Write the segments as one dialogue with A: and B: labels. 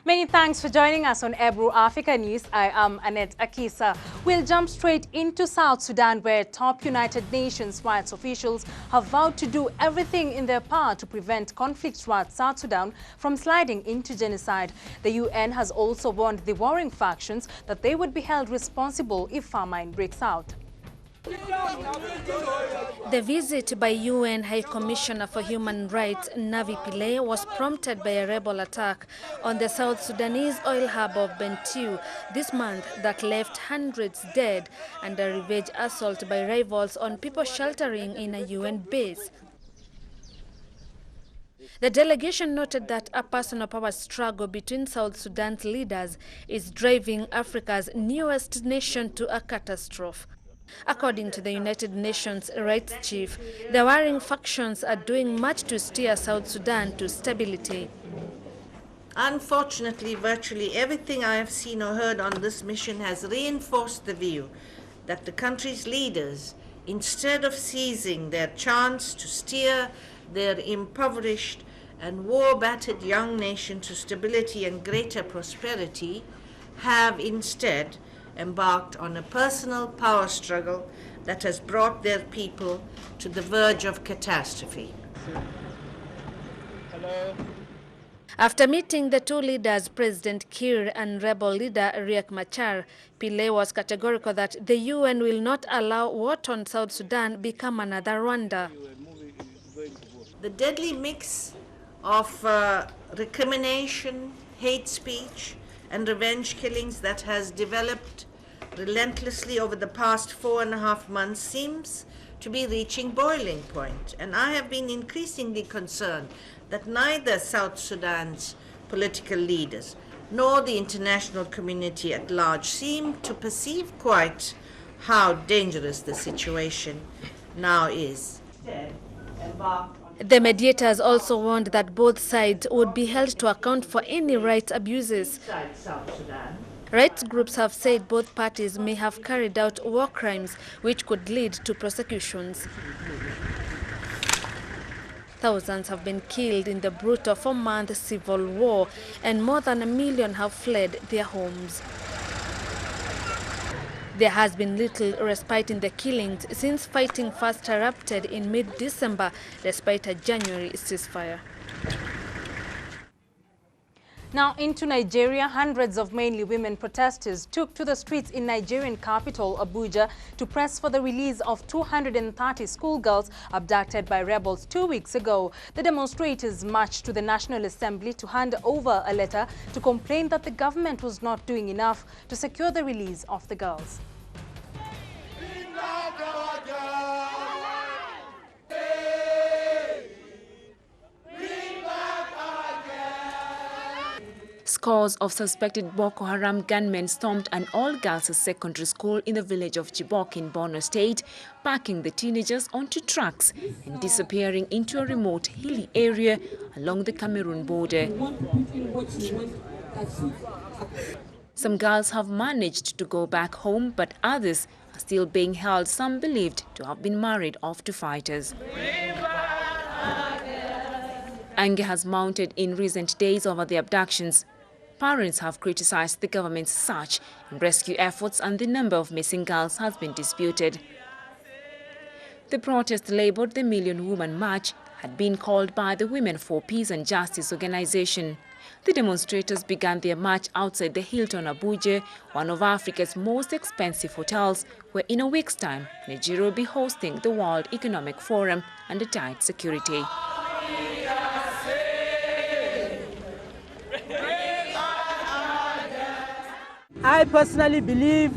A: Many thanks for joining us on Ebru Africa News. I am Annette Akisa. We'll jump straight into South Sudan, where top United Nations rights officials have vowed to do everything in their power to prevent conflict throughout South Sudan from sliding into genocide. The UN has also warned the warring factions that they would be held responsible if famine breaks out.
B: The visit by UN High Commissioner for Human Rights, Navi Pillay, was prompted by a rebel attack on the South Sudanese oil hub of Bentiu this month that left hundreds dead, and a revenge assault by rivals on people sheltering in a UN base. The delegation noted that a personal power struggle between South Sudan's leaders is driving Africa's newest nation to a catastrophe. According to the United Nations rights chief, the warring factions are doing much to steer South Sudan to stability.
C: Unfortunately, virtually everything I have seen or heard on this mission has reinforced the view that the country's leaders, instead of seizing their chance to steer their impoverished and war-battered young nation to stability and greater prosperity, have instead embarked on a personal power struggle that has brought their people to the verge of catastrophe.
D: Hello.
B: After meeting the two leaders, President Kiir and rebel leader Riek Machar, Pillay was categorical that the UN will not allow war-torn South Sudan become another Rwanda.
C: The deadly mix of recrimination, hate speech, and revenge killings that has developed relentlessly over the past 4.5 months seems to be reaching boiling point. And I have been increasingly concerned that neither South Sudan's political leaders nor the international community at large seem to perceive quite how dangerous the situation now is.
B: The mediators also warned that both sides would be held to account for any rights abuses. Rights groups have said both parties may have carried out war crimes which could lead to prosecutions. Thousands have been killed in the brutal 4-month civil war, and more than 1 million have fled their homes. There has been little respite in the killings since fighting first erupted in mid-December, despite a January ceasefire.
A: Now into Nigeria, hundreds of mainly women protesters took to the streets in Nigerian capital Abuja to press for the release of 230 schoolgirls abducted by rebels 2 weeks ago. The demonstrators marched to the National Assembly to hand over a letter to complain that the government was not doing enough to secure the release of the girls.
E: Scores of suspected Boko Haram gunmen stormed an all-girls secondary school in the village of Chibok in Borno State, packing the teenagers onto trucks and disappearing into a remote hilly area along the Cameroon border. Some girls have managed to go back home, but others are still being held, some believed to have been married off to fighters. Anger has mounted in recent days over the abductions. Parents have criticized the government's search and rescue efforts, and the number of missing girls has been disputed. The protest labeled the Million Woman March had been called by the Women for Peace and Justice organization. The demonstrators began their march outside the Hilton Abuja, one of Africa's most expensive hotels, where in a week's time, Nigeria will be hosting the World Economic Forum under tight security.
F: I personally believe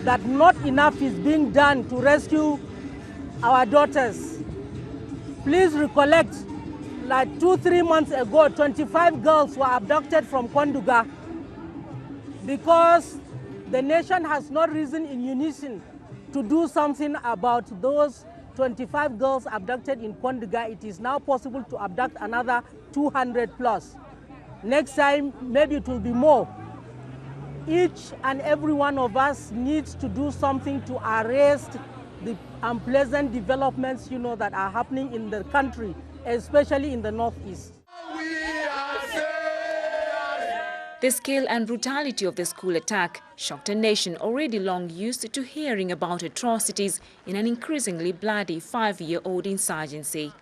F: that not enough is being done to rescue our daughters. Please recollect, like 2-3 months ago, 25 girls were abducted from Kwanduga. Because the nation has not risen in unison to do something about those 25 girls abducted in Kwanduga, it is now possible to abduct another 200 plus. Next time, maybe it will be more. Each and every one of us needs to do something to arrest the unpleasant developments, that are happening in the country, especially in the northeast.
E: The scale and brutality of the school attack shocked a nation already long used to hearing about atrocities in an increasingly bloody 5-year-old insurgency.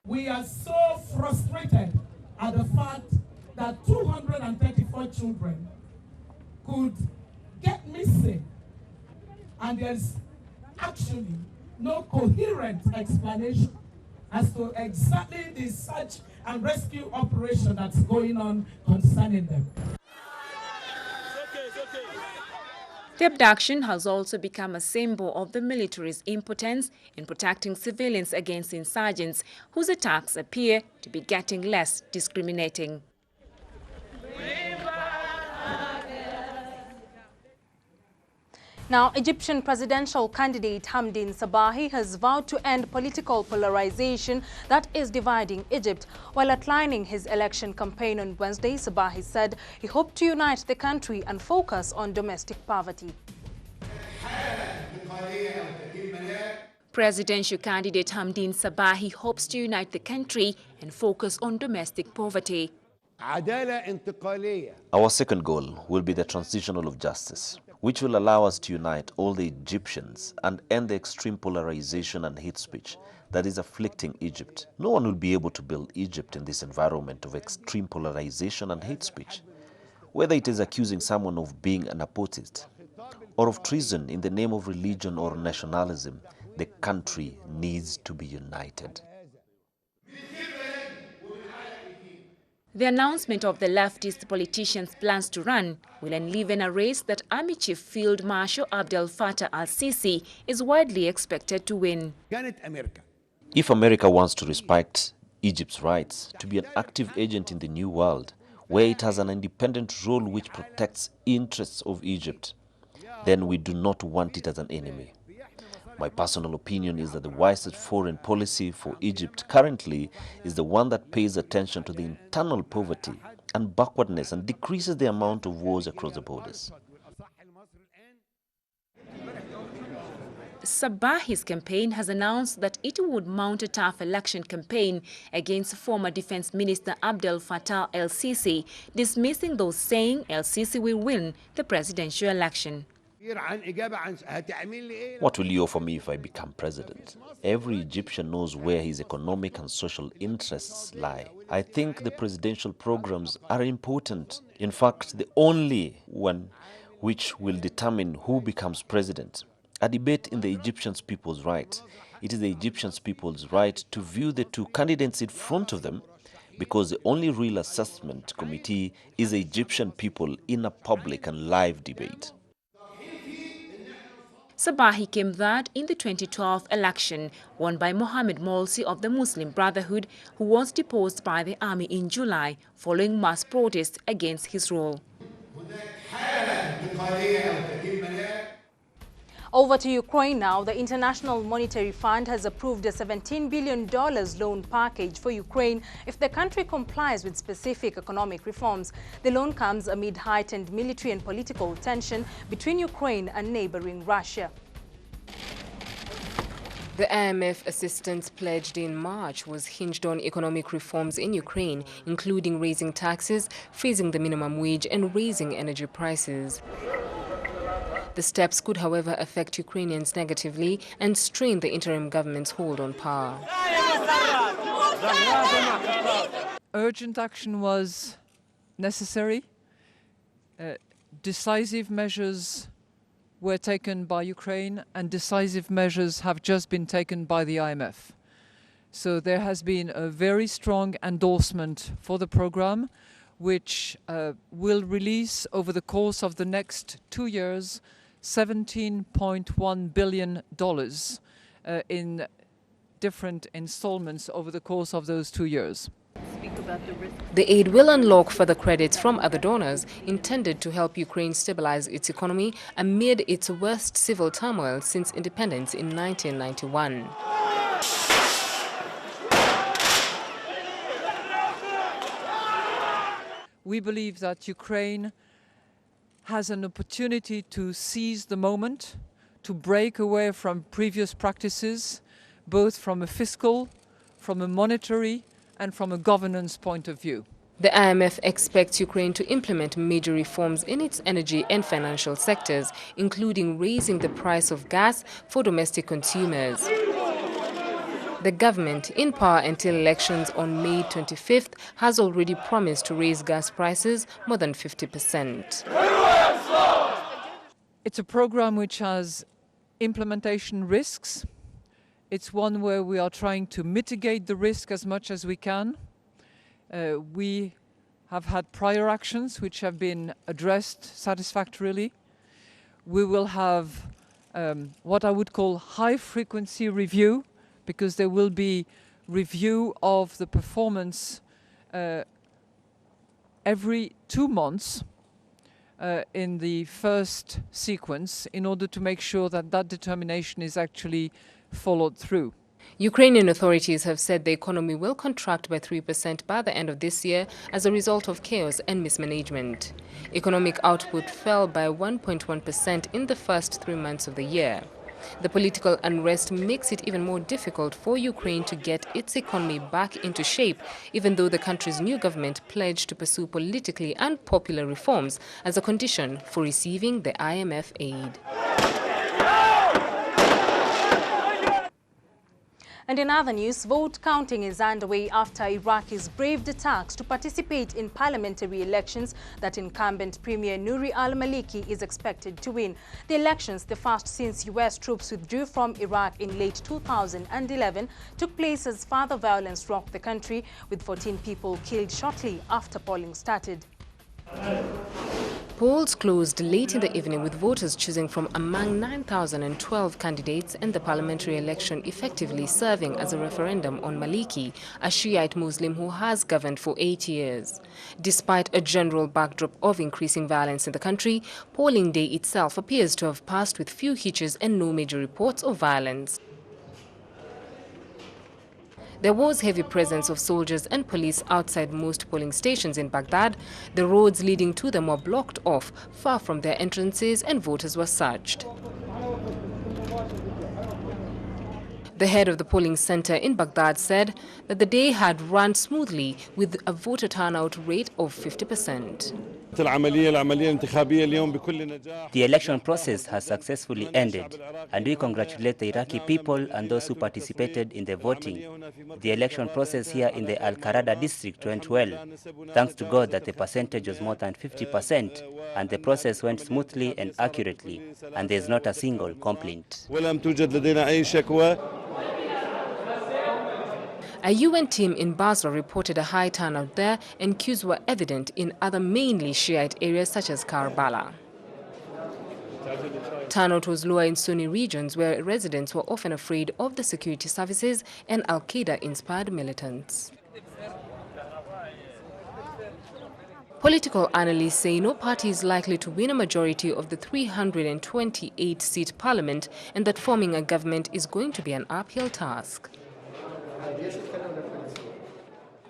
D: We are so frustrated at the fact that 234 children could get missing, and there's actually no coherent explanation as to exactly the search and rescue operation that's going on concerning them.
E: The abduction has also become a symbol of the military's impotence in protecting civilians against insurgents, whose attacks appear to be getting less discriminating.
A: Now, Egyptian presidential candidate Hamdin Sabahi has vowed to end political polarization that is dividing Egypt. While outlining his election campaign on Wednesday, Sabahi said he hoped to unite the country and focus on domestic poverty.
E: Presidential candidate Hamdin Sabahi hopes to unite the country and focus on domestic poverty.
G: Our second goal will be the transitional of justice, which will allow us to unite all the Egyptians and end the extreme polarization and hate speech that is afflicting Egypt. No one will be able to build Egypt in this environment of extreme polarization and hate speech. Whether it is accusing someone of being an apostate or of treason in the name of religion or nationalism, the country needs to be united.
E: The announcement of the leftist politician's plans to run will enliven a race that Army Chief Field Marshal Abdel Fattah al-Sisi is widely expected to win.
G: If America wants to respect Egypt's rights to be an active agent in the new world, where it has an independent role which protects interests of Egypt, then we do not want it as an enemy. My personal opinion is that the wisest foreign policy for Egypt currently is the one that pays attention to the internal poverty and backwardness and decreases the amount of wars across the borders.
E: Sabahi's campaign has announced that it would mount a tough election campaign against former Defense Minister Abdel Fattah el-Sisi, dismissing those saying el-Sisi will win the presidential election.
G: What will you offer me if I become president? Every Egyptian knows where his economic and social interests lie. I think the presidential programs are important. In fact, the only one which will determine who becomes president. A debate in the Egyptian people's right. It is the Egyptian people's right to view the two candidates in front of them, because the only real assessment committee is the Egyptian people in a public and live debate.
E: Sabahi came third in the 2012 election, won by Mohammed Morsi of the Muslim Brotherhood, who was deposed by the army in July following mass protests against his rule.
A: Over to Ukraine now. The International Monetary Fund has approved a $17 billion loan package for Ukraine if the country complies with specific economic reforms. The loan comes amid heightened military and political tension between Ukraine and neighboring Russia.
H: The IMF assistance pledged in March was hinged on economic reforms in Ukraine, including raising taxes, freezing the minimum wage, and raising energy prices. The steps could, however, affect Ukrainians negatively and strain the interim government's hold on power.
I: Urgent action was necessary. Decisive measures were taken by Ukraine, and decisive measures have just been taken by the IMF. So there has been a very strong endorsement for the program, which will release over the course of the next 2 years $17.1 billion in different installments over the course of those 2 years.
H: The aid will unlock further credits from other donors intended to help Ukraine stabilize its economy amid its worst civil turmoil since independence in 1991.
I: We believe that Ukraine has an opportunity to seize the moment, to break away from previous practices, both from a fiscal, from a monetary, and from a governance point of view.
H: The IMF expects Ukraine to implement major reforms in its energy and financial sectors, including raising the price of gas for domestic consumers. The government, in power until elections on May 25th, has already promised to raise gas prices more than 50%.
I: It's a program which has implementation risks. It's one where we are trying to mitigate the risk as much as we can. We have had prior actions which have been addressed satisfactorily. We will have what I would call high-frequency review, because there will be review of the performance every 2 months in the first sequence, in order to make sure that that determination is actually followed through.
H: Ukrainian authorities have said the economy will contract by 3% by the end of this year as a result of chaos and mismanagement. Economic output fell by 1.1% in the first 3 months of the year. The political unrest makes it even more difficult for Ukraine to get its economy back into shape, even though the country's new government pledged to pursue politically unpopular reforms as a condition for receiving the IMF aid.
A: And in other news, vote counting is underway after Iraqis braved attacks to participate in parliamentary elections that incumbent Premier Nouri al-Maliki is expected to win. The elections, the first since U.S. troops withdrew from Iraq in late 2011, took place as further violence rocked the country, with 14 people killed shortly after polling started.
H: Polls closed late in the evening, with voters choosing from among 9,012 candidates, and the parliamentary election effectively serving as a referendum on Maliki, a Shiite Muslim who has governed for 8 years. Despite a general backdrop of increasing violence in the country, polling day itself appears to have passed with few hitches and no major reports of violence. There was heavy presence of soldiers and police outside most polling stations in Baghdad. The roads leading to them were blocked off, far from their entrances, and voters were searched. The head of the polling center in Baghdad said that the day had run smoothly, with a voter turnout rate of 50%.
J: The election process has successfully ended, and we congratulate the Iraqi people and those who participated in the voting. The election process here in the Al-Qarada district went well. Thanks to God that the percentage was more than 50%, and the process went smoothly and accurately, and there is not a single complaint.
H: A UN team in Basra reported a high turnout there, and queues were evident in other mainly Shiite areas such as Karbala. Turnout was lower in Sunni regions, where residents were often afraid of the security services and Al-Qaeda-inspired militants. Political analysts say no party is likely to win a majority of the 328-seat parliament, and that forming a government is going to be an uphill task.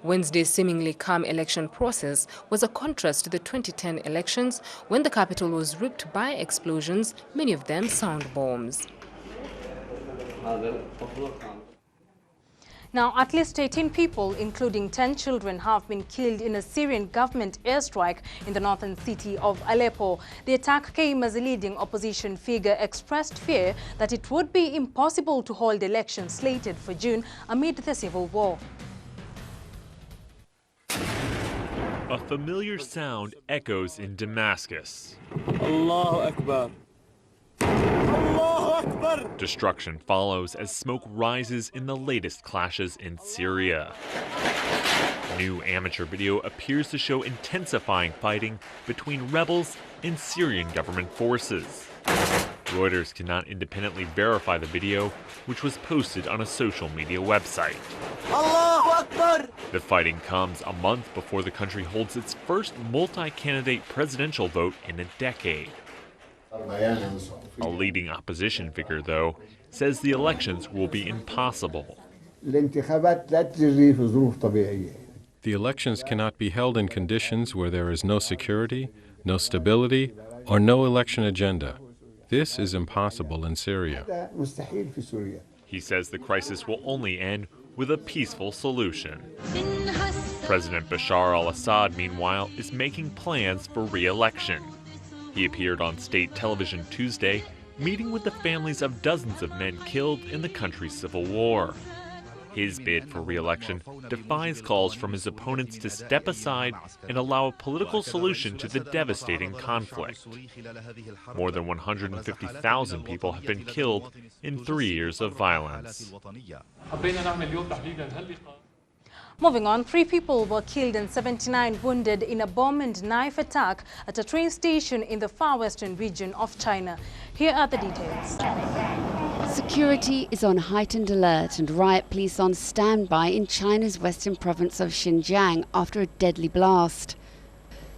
H: Wednesday's seemingly calm election process was a contrast to the 2010 elections, when the capital was ripped by explosions, many of them sound bombs.
A: Now, at least 18 people, including 10 children, have been killed in a Syrian government airstrike in the northern city of Aleppo. The attack came as a leading opposition figure expressed fear that it would be impossible to hold elections slated for June amid the civil war.
K: A familiar sound echoes in Damascus.
L: Allahu Akbar.
K: Destruction follows as smoke rises in the latest clashes in Syria. New amateur video appears to show intensifying fighting between rebels and Syrian government forces. Reuters cannot independently verify the video, which was posted on a social media website.
L: Allahu Akbar!
K: The fighting comes a month before the country holds its first multi-candidate presidential vote in a decade. A leading opposition figure, though, says the elections will be impossible.
M: The elections cannot be held in conditions where there is no security, no stability, or no election agenda. This is impossible in Syria.
K: He says the crisis will only end with a peaceful solution. President Bashar al-Assad, meanwhile, is making plans for re-election. He appeared on state television Tuesday, meeting with the families of dozens of men killed in the country's civil war. His bid for re-election defies calls from his opponents to step aside and allow a political solution to the devastating conflict. More than 150,000 people have been killed in 3 years of violence.
A: Moving on, 3 people were killed and 79 wounded in a bomb and knife attack at a train station in the far western region of China. Here are the details.
N: Security is on heightened alert and riot police on standby in China's western province of Xinjiang after a deadly blast.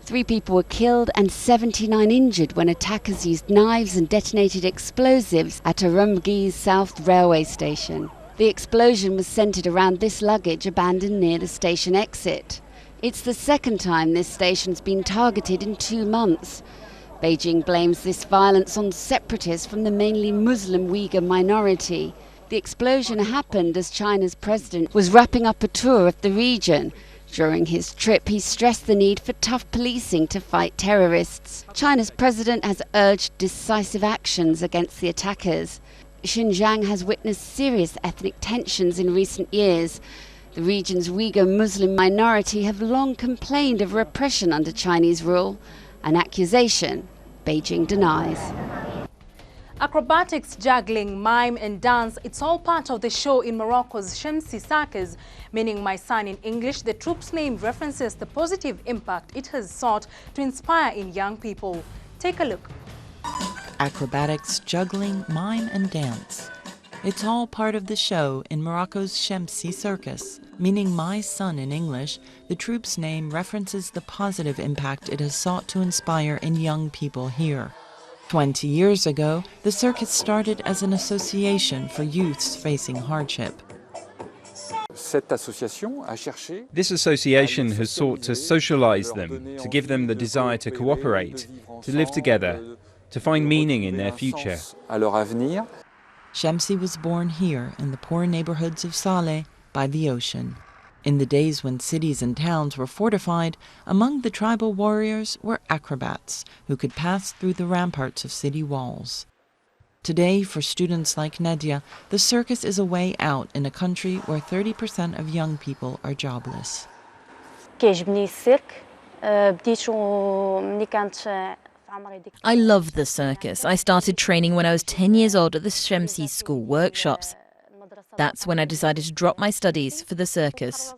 N: 3 people were killed and 79 injured when attackers used knives and detonated explosives at Urumqi South Railway Station. The explosion was centered around this luggage abandoned near the station exit. It's the second time this station's been targeted in 2 months. Beijing blames this violence on separatists from the mainly Muslim Uyghur minority. The explosion happened as China's president was wrapping up a tour of the region. During his trip, he stressed the need for tough policing to fight terrorists. China's president has urged decisive actions against the attackers. Xinjiang has witnessed serious ethnic tensions in recent years. The region's Uyghur Muslim minority have long complained of repression under Chinese rule, an accusation Beijing denies.
A: Acrobatics, juggling, mime and dance, it's all part of the show in Morocco's Shamsi Circus, meaning my son in English. The troupe's name references the positive impact it has sought to inspire in young people. Take a look.
O: Acrobatics, juggling, mime and dance. It's all part of the show in Morocco's Shamsi Circus. Meaning my son in English, the troupe's name references the positive impact it has sought to inspire in young people here. 20 years ago, the circus started as an association for youths facing hardship.
P: This association has sought to socialize them, to give them the desire to cooperate, to live together, to find meaning in their future.
O: Shamsi was born here in the poor neighborhoods of Saleh by the ocean. In the days when cities and towns were fortified, among the tribal warriors were acrobats who could pass through the ramparts of city walls. Today, for students like Nadia, the circus is a way out in a country where 30% of young people are jobless.
Q: I love the circus. I started training when I was 10 years old at the Shamsi school workshops. That's when I decided to drop my studies for the circus.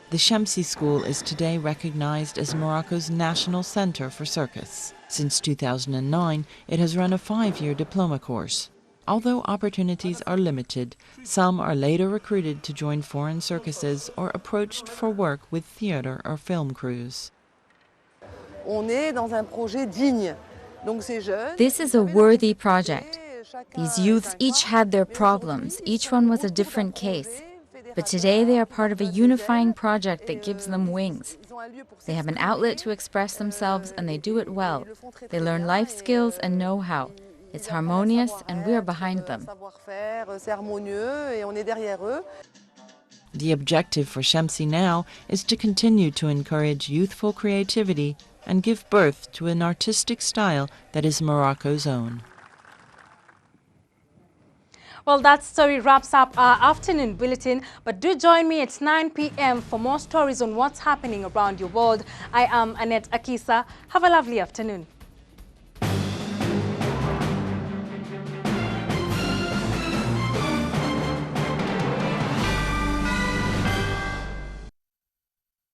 O: The Shamsi school is today recognized as Morocco's national center for circus. Since 2009, it has run a 5-year diploma course. Although opportunities are limited, some are later recruited to join foreign circuses or approached for work with theater or film crews.
R: This is a worthy project. These youths each had their problems. Each one was a different case. But today they are part of a unifying project that gives them wings. They have an outlet to express themselves and they do it well. They learn life skills and know-how. It's harmonious and we are behind them.
O: The objective for Shamsi now is to continue to encourage youthful creativity and give birth to an artistic style that is Morocco's own.
A: Well, that story wraps up our afternoon bulletin, but do join me at 9 p.m. for more stories on what's happening around your world. I am Annette Akisa. Have a lovely afternoon.